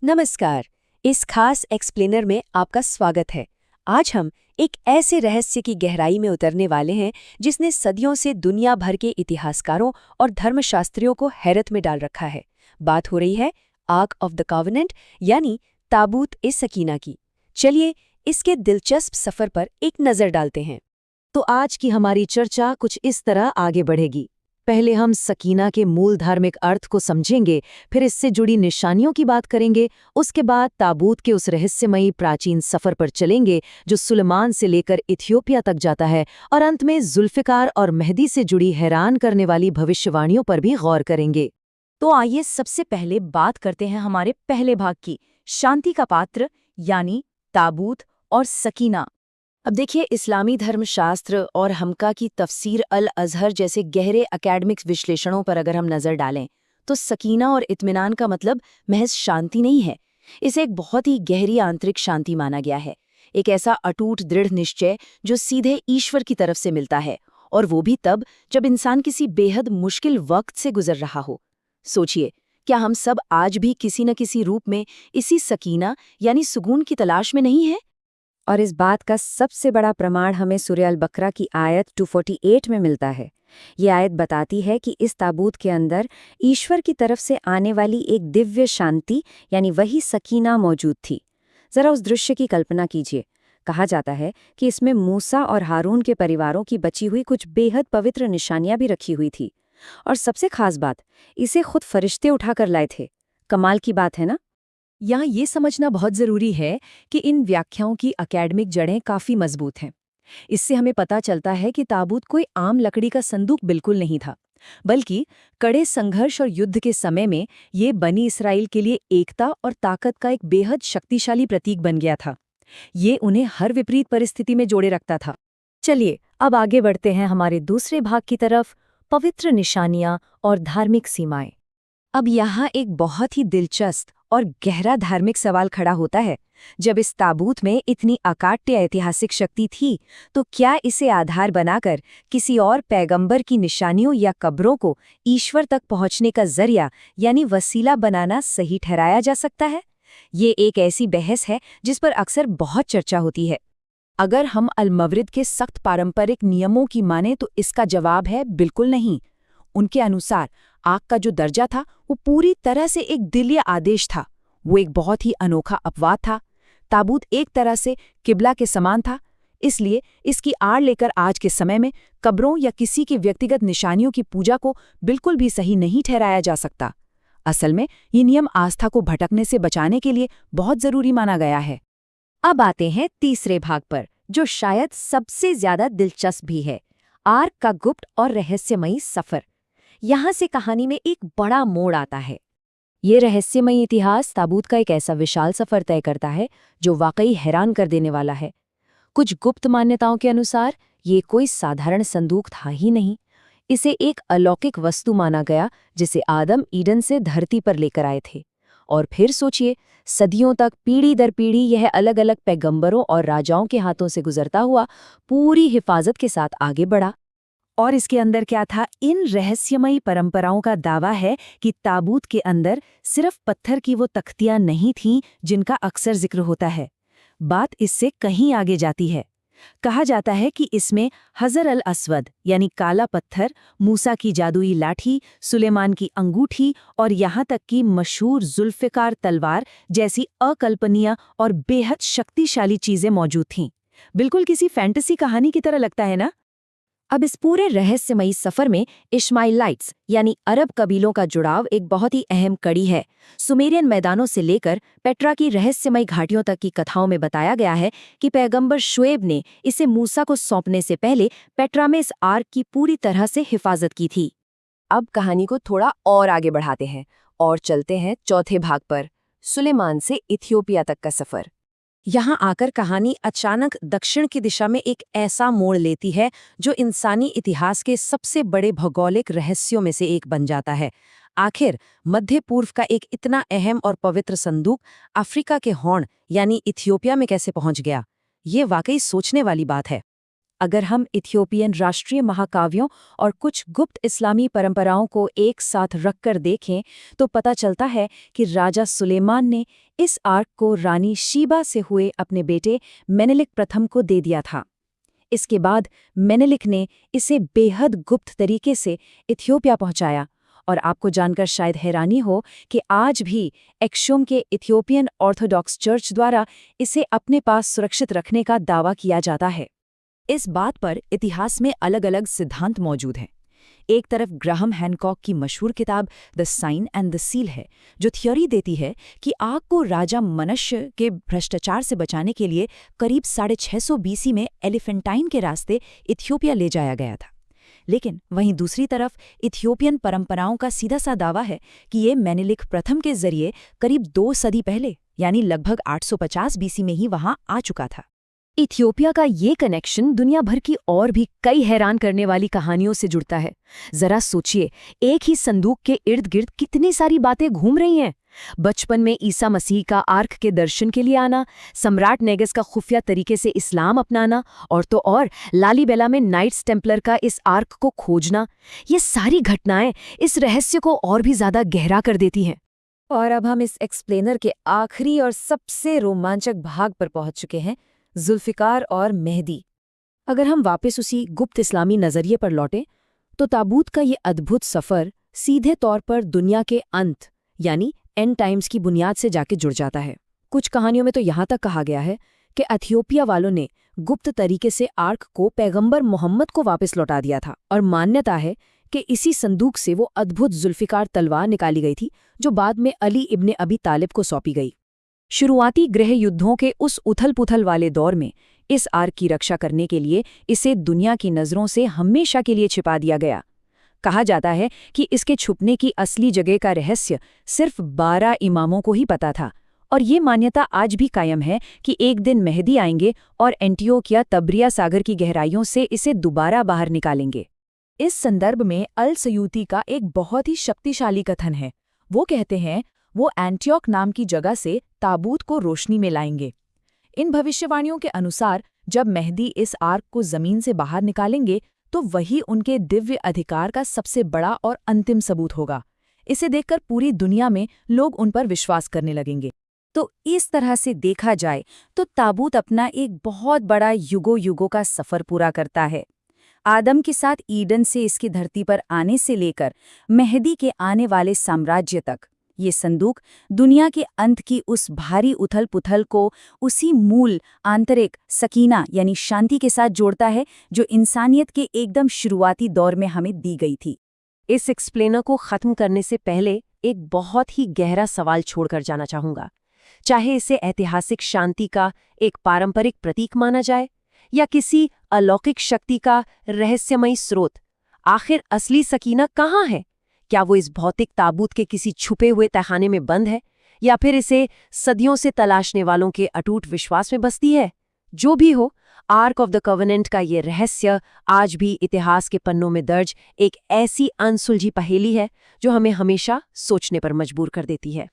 नमस्कार। इस खास एक्सप्लेनर में आपका स्वागत है। आज हम एक ऐसे रहस्य की गहराई में उतरने वाले हैं जिसने सदियों से दुनिया भर के इतिहासकारों और धर्मशास्त्रियों को हैरत में डाल रखा है। बात हो रही है आर्क ऑफ द कॉवेनेंट यानी ताबूत ए सकीना की। चलिए इसके दिलचस्प सफर पर एक नजर डालते हैं। तो आज की हमारी चर्चा कुछ इस तरह आगे बढ़ेगी। पहले हम सकीना के मूल धार्मिक अर्थ को समझेंगे, फिर इससे जुड़ी निशानियों की बात करेंगे, उसके बाद ताबूत के उस रहस्यमयी प्राचीन सफर पर चलेंगे जो सुलेमान से लेकर इथियोपिया तक जाता है, और अंत में जुल्फिकार और मेहदी से जुड़ी हैरान करने वाली भविष्यवाणियों पर भी गौर करेंगे। तो आइए सबसे पहले बात करते हैं हमारे पहले भाग की, शांति का पात्र यानी ताबूत और सकीना। अब देखिए, इस्लामी धर्मशास्त्र और हमका की तफसीर अल अजहर जैसे गहरे एकेडमिक विश्लेषणों पर अगर हम नज़र डालें तो सकीना और इत्मीनान का मतलब महज शांति नहीं है। इसे एक बहुत ही गहरी आंतरिक शांति माना गया है, एक ऐसा अटूट दृढ़ निश्चय जो सीधे ईश्वर की तरफ से मिलता है, और वो भी तब जब इंसान किसी बेहद मुश्किल वक्त से गुजर रहा हो। सोचिए, क्या हम सब आज भी किसी न किसी रूप में इसी सकीना यानी सुकून की तलाश में नहीं है? और इस बात का सबसे बड़ा प्रमाण हमें सूरह अल बकरा की आयत 248 में मिलता है। ये आयत बताती है कि इस ताबूत के अंदर ईश्वर की तरफ से आने वाली एक दिव्य शांति यानी वही सकीना मौजूद थी। जरा उस दृश्य की कल्पना कीजिए। कहा जाता है कि इसमें मूसा और हारून के परिवारों की बची हुई कुछ बेहद पवित्र निशानियां भी रखी हुई थी, और सबसे खास बात, इसे खुद फरिश्ते उठाकर लाए थे। कमाल की बात है ना। यहाँ ये समझना बहुत ज़रूरी है कि इन व्याख्याओं की अकेडमिक जड़ें काफ़ी मजबूत हैं। इससे हमें पता चलता है कि ताबूत कोई आम लकड़ी का संदूक बिल्कुल नहीं था, बल्कि कड़े संघर्ष और युद्ध के समय में ये बनी इसराइल के लिए एकता और ताकत का एक बेहद शक्तिशाली प्रतीक बन गया था। ये उन्हें हर विपरीत परिस्थिति में जोड़े रखता था। चलिए अब आगे बढ़ते हैं हमारे दूसरे भाग की तरफ, पवित्र निशानियां और धार्मिक सीमाएं। अब यहाँ एक बहुत ही दिलचस्प और गहरा धार्मिक सवाल खड़ा होता है। जब इस ताबूत में इतनी अकाट्य ऐतिहासिक शक्ति थी, तो क्या इसे आधार बनाकर किसी और पैगंबर की निशानियों या कब्रों को ईश्वर तक पहुंचने का जरिया यानी वसीला बनाना सही ठहराया जा सकता है? ये एक ऐसी बहस है जिस पर अक्सर बहुत चर्चा होती है। अगर हम अल-मवरिद के सख्त पारंपरिक नियमों की माने तो इसका जवाब है बिल्कुल नहीं। उनके अनुसार आग का जो दर्जा था वो पूरी तरह से एक दिव्य आदेश था। वो एक बहुत ही अनोखा अपवाद था। ताबूत एक तरह से किबला के समान था, इसलिए इसकी आड़ लेकर आज के समय में कब्रों या किसी की व्यक्तिगत निशानियों की पूजा को बिल्कुल भी सही नहीं ठहराया जा सकता। असल में ये नियम आस्था को भटकने से बचाने के लिए बहुत जरूरी माना गया है। अब आते हैं तीसरे भाग पर, जो शायद सबसे ज्यादा दिलचस्प भी है, आर्क का गुप्त और रहस्यमयी सफर। यहाँ से कहानी में एक बड़ा मोड़ आता है। ये रहस्यमयी इतिहास ताबूत का एक ऐसा विशाल सफर तय करता है जो वाकई हैरान कर देने वाला है। कुछ गुप्त मान्यताओं के अनुसार ये कोई साधारण संदूक था ही नहीं। इसे एक अलौकिक वस्तु माना गया जिसे आदम ईडन से धरती पर लेकर आए थे। और फिर सोचिए, सदियों तक पीढ़ी दर पीढ़ी यह अलग अलग पैगंबरों और राजाओं के हाथों से गुजरता हुआ पूरी हिफाजत के साथ आगे बढ़ा। और इसके अंदर क्या था? इन रहस्यमयी परंपराओं का दावा है कि ताबूत के अंदर सिर्फ पत्थर की वो तख्तियां नहीं थीं जिनका अक्सर जिक्र होता है। बात इससे कहीं आगे जाती है। कहा जाता है कि इसमें हजर अल अस्वद यानी काला पत्थर, मूसा की जादुई लाठी, सुलेमान की अंगूठी और यहाँ तक कि मशहूर जुल्फिकार तलवार जैसी अकल्पनीय और बेहद शक्तिशाली चीजें मौजूद थीं। बिल्कुल किसी फैंटेसी कहानी की तरह लगता है ना। अब इस पूरे रहस्यमयी सफर में इश्माइलाइट्स यानी अरब कबीलों का जुड़ाव एक बहुत ही अहम कड़ी है। सुमेरियन मैदानों से लेकर पेट्रा की रहस्यमयी घाटियों तक की कथाओं में बताया गया है कि पैगंबर शुएब ने इसे मूसा को सौंपने से पहले पेट्रा में इस आर्क की पूरी तरह से हिफाजत की थी। अब कहानी को थोड़ा और आगे बढ़ाते हैं और चलते हैं चौथे भाग पर, सुलेमान से इथियोपिया तक का सफर। यहाँ आकर कहानी अचानक दक्षिण की दिशा में एक ऐसा मोड़ लेती है जो इंसानी इतिहास के सबसे बड़े भौगोलिक रहस्यों में से एक बन जाता है। आखिर मध्य पूर्व का एक इतना अहम और पवित्र संदूक अफ्रीका के हॉर्न यानी इथियोपिया में कैसे पहुंच गया? ये वाकई सोचने वाली बात है। अगर हम इथियोपियन राष्ट्रीय महाकाव्यों और कुछ गुप्त इस्लामी परंपराओं को एक साथ रखकर देखें तो पता चलता है कि राजा सुलेमान ने इस आर्क को रानी शीबा से हुए अपने बेटे मेनेलिक प्रथम को दे दिया था। इसके बाद मेनेलिक ने इसे बेहद गुप्त तरीके से इथियोपिया पहुंचाया और आपको जानकर शायद हैरानी हो कि आज भी एक्शुम के इथियोपियन ऑर्थोडॉक्स चर्च द्वारा इसे अपने पास सुरक्षित रखने का दावा किया जाता है। इस बात पर इतिहास में अलग अलग सिद्धांत मौजूद हैं। एक तरफ ग्राहम हैनकॉक की मशहूर किताब the sign and the seal है, जो थ्योरी देती है कि आग को राजा मनुष्य के भ्रष्टाचार से बचाने के लिए करीब 650 BC में एलिफेंटाइन के रास्ते इथियोपिया ले जाया गया था। लेकिन वहीं दूसरी तरफ इथियोपियन परंपराओं का सीधा सा दावा है कि ये मेनेलिक प्रथम के जरिए करीब 2 सदी पहले यानी लगभग 850 BC में ही वहां आ चुका था। इथियोपिया का ये कनेक्शन दुनिया भर की और भी कई हैरान करने वाली कहानियों से जुड़ता है। जरा सोचिए, एक ही संदूक के इर्द गिर्द कितनी सारी बातें घूम रही हैं। बचपन में ईसा मसीह का आर्क के दर्शन के लिए आना, सम्राट नेगस का खुफिया तरीके से इस्लाम अपनाना और तो और लालीबेला में नाइट्स टेम्पलर का इस आर्क को खोजना, ये सारी घटनाएं इस रहस्य को और भी ज्यादा गहरा कर देती हैं। और अब हम इस एक्सप्लेनर के आखिरी और सबसे रोमांचक भाग पर पहुंच चुके हैं, जुल्फिकार और मेहदी। अगर हम वापस उसी गुप्त इस्लामी नजरिए पर लौटें तो ताबूत का ये अद्भुत सफ़र सीधे तौर पर दुनिया के अंत यानी एंड टाइम्स की बुनियाद से जाके जुड़ जाता है। कुछ कहानियों में तो यहाँ तक कहा गया है कि इथियोपिया वालों ने गुप्त तरीके से आर्क को पैगंबर मोहम्मद को वापस लौटा दिया था और मान्यता है कि इसी संदूक से वो अद्भुत जुल्फिकार तलवार निकाली गई थी जो बाद में अली इब्ने अबी तालिब को सौंपी गई। शुरुआती गृह युद्धों के उस उथल-पुथल वाले दौर में इस आर्क की रक्षा करने के लिए इसे दुनिया की नज़रों से हमेशा के लिए छिपा दिया गया। कहा जाता है कि इसके छुपने की असली जगह का रहस्य सिर्फ 12 इमामों को ही पता था और ये मान्यता आज भी कायम है कि एक दिन मेहदी आएंगे और एंटियोकिया तब्रिया सागर की गहराइयों से इसे दोबारा बाहर निकालेंगे। इस संदर्भ में अल सयूती का एक बहुत ही शक्तिशाली कथन है। वो कहते हैं वो एंटियोक नाम की जगह से ताबूत को रोशनी में लाएंगे। इन भविष्यवाणियों के अनुसार जब मेहदी इस आर्क को जमीन से बाहर निकालेंगे तो वही उनके दिव्य अधिकार का सबसे बड़ा और अंतिम सबूत होगा। इसे देखकर पूरी दुनिया में लोग उन पर विश्वास करने लगेंगे। तो इस तरह से देखा जाए तो ताबूत अपना एक बहुत बड़ा युगों का सफ़र पूरा करता है। आदम के साथ ईडन से इसकी धरती पर आने से लेकर मेहदी के आने वाले साम्राज्य तक, ये संदूक दुनिया के अंत की उस भारी उथल-पुथल को उसी मूल आंतरिक सकीना यानी शांति के साथ जोड़ता है जो इंसानियत के एकदम शुरुआती दौर में हमें दी गई थी। इस एक्सप्लेनर को खत्म करने से पहले एक बहुत ही गहरा सवाल छोड़कर जाना चाहूंगा। चाहे इसे ऐतिहासिक शांति का एक पारंपरिक प्रतीक माना जाए या किसी अलौकिक शक्ति का रहस्यमयी स्रोत, आखिर असली सकीना कहाँ है? क्या वो इस भौतिक ताबूत के किसी छुपे हुए तहखाने में बंद है या फिर इसे सदियों से तलाशने वालों के अटूट विश्वास में बसती है? जो भी हो, आर्क ऑफ द कवेनेंट का ये रहस्य आज भी इतिहास के पन्नों में दर्ज एक ऐसी अनसुलझी पहेली है जो हमें हमेशा सोचने पर मजबूर कर देती है।